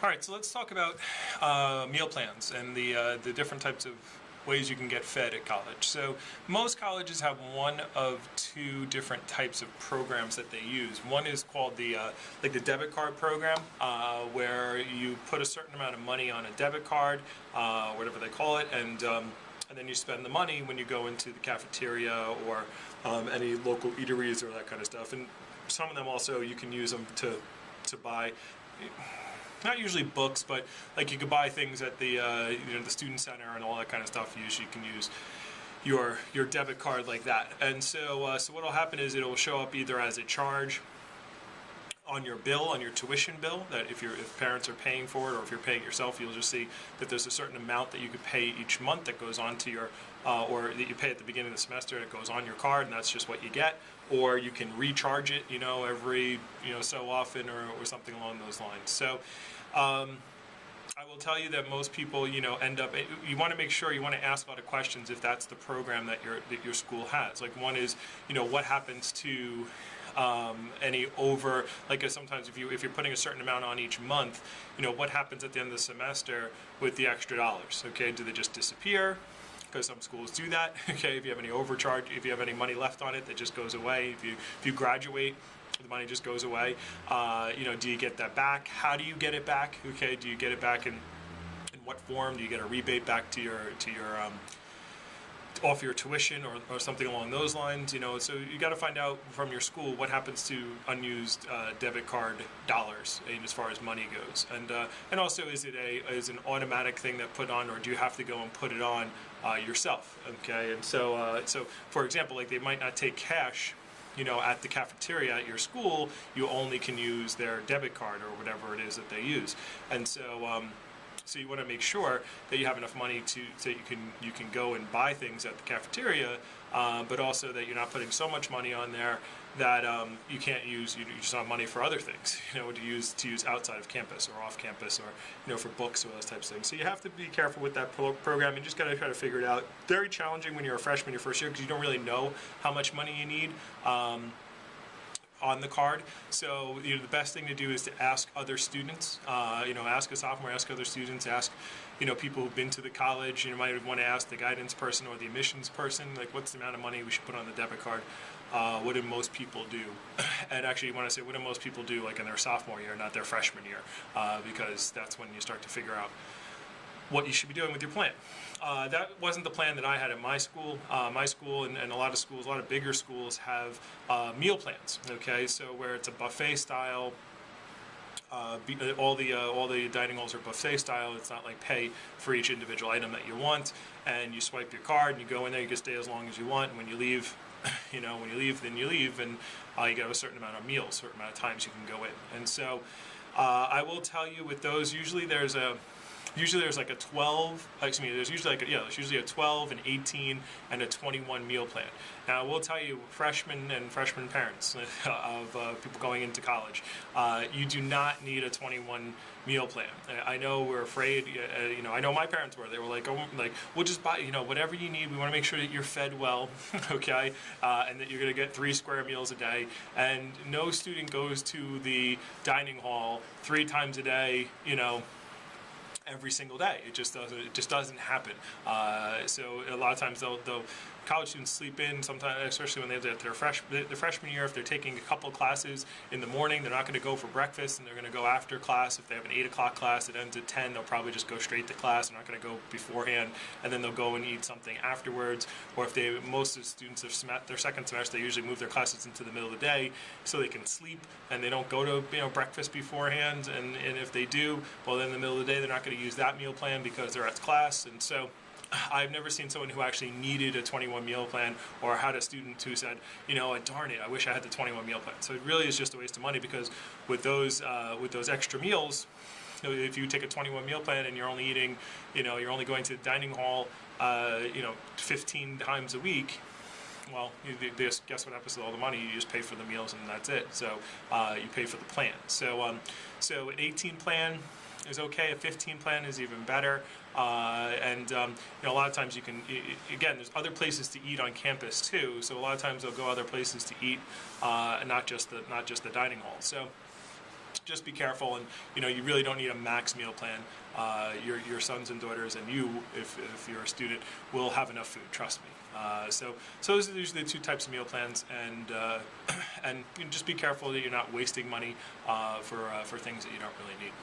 All right, so let's talk about meal plans and the different types of ways you can get fed at college. So most colleges have one of two different types of programs that they use. One is called the like the debit card program, where you put a certain amount of money on a debit card, whatever they call it, and then you spend the money when you go into the cafeteria or any local eateries or that kind of stuff. And some of them also you can use them to buy. Not usually books, but like you could buy things at the the student center and all that kind of stuff. You usually can use your debit card like that. And so so what will happen is it will show up either as a charge on your bill, on your tuition bill, that if parents are paying for it, or if you're paying yourself, you'll just see that there's a certain amount that you could pay each month that goes on to your, or that you pay at the beginning of the semester and it goes on your card, and that's just what you get. Or you can recharge it, every, so often, or something along those lines. So, I will tell you that most people, end up. You want to make sure you want to ask a lot of questions if that's the program that your school has. Like one is, what happens to any over, like sometimes if you're putting a certain amount on each month, what happens at the end of the semester with the extra dollars? Okay, do they just disappear? Because some schools do that. Okay, if you have any overcharge, if you have any money left on it, that just goes away. If you graduate, the money just goes away. Do you get that back? How do you get it back? Okay, do you get it back in what form? Do you get a rebate back to your off your tuition or something along those lines? So you got to find out from your school what happens to unused debit card dollars as far as money goes, and also is it an automatic thing that put on, or do you have to go and put it on yourself? Okay, and so for example, like they might not take cash at the cafeteria at your school. You only can use their debit card or whatever it is that they use, and so you want to make sure that you have enough money so you can go and buy things at the cafeteria, but also that you're not putting so much money on there that you can't use. You just have money for other things, to use outside of campus or off campus, or for books or those types of things. So you have to be careful with that program. You just got to try to figure it out. Very challenging when you're a freshman your first year, because you don't really know how much money you need on the card. So the best thing to do is to ask other students. Ask a sophomore, ask other students, ask people who've been to the college. You might want to ask the guidance person or the admissions person, like, what's the amount of money we should put on the debit card? What do most people do? And actually, you want to say, what do most people do, like in their sophomore year, not their freshman year, because that's when you start to figure out what you should be doing with your plan. That wasn't the plan that I had at my school. My school and a lot of schools, a lot of bigger schools have meal plans. Okay, so where it's a buffet style. All the dining halls are buffet style. It's not like pay for each individual item that you want, and you swipe your card and you go in there. You can stay as long as you want, and when you leave, then you leave, and you get a certain amount of meals, certain amount of times you can go in. And so I will tell you, with those, usually there's like a 12, there's usually a 12, an 18, and a 21 meal plan. Now, I will tell you, freshmen and freshman parents of people going into college, you do not need a 21 meal plan. I know we're afraid, I know my parents were. They were like, we'll just buy, whatever you need. We want to make sure that you're fed well, okay, and that you're going to get 3 square meals a day. And no student goes to the dining hall 3 times a day, every single day. It just doesn't happen. So a lot of times they'll college students sleep in sometimes, especially when they're at their freshman year. If they're taking a couple classes in the morning, they're not going to go for breakfast, and they're going to go after class. If they have an 8 o'clock class that ends at 10, they'll probably just go straight to class. They're not going to go beforehand, and then they'll go and eat something afterwards. Or if most of the students of their second semester, they usually move their classes into the middle of the day so they can sleep, and they don't go to breakfast beforehand. And if they do, well, then in the middle of the day, they're not going to use that meal plan because they're at class. And so I've never seen someone who actually needed a 21 meal plan, or had a student who said, darn it, I wish I had the 21 meal plan. So it really is just a waste of money, because with those extra meals, if you take a 21 meal plan and you're only eating, you're only going to the dining hall, 15 times a week, well, guess what happens to all the money? You just pay for the meals and that's it. So you pay for the plan. So so an 18 plan is okay. A 15 plan is even better. A lot of times you can, again, there's other places to eat on campus too. So a lot of times they'll go other places to eat, not just the dining hall. So just be careful, and you really don't need a max meal plan. Your sons and daughters and you, if you're a student, will have enough food. Trust me. So those are usually the two types of meal plans, and just be careful that you're not wasting money for things that you don't really need.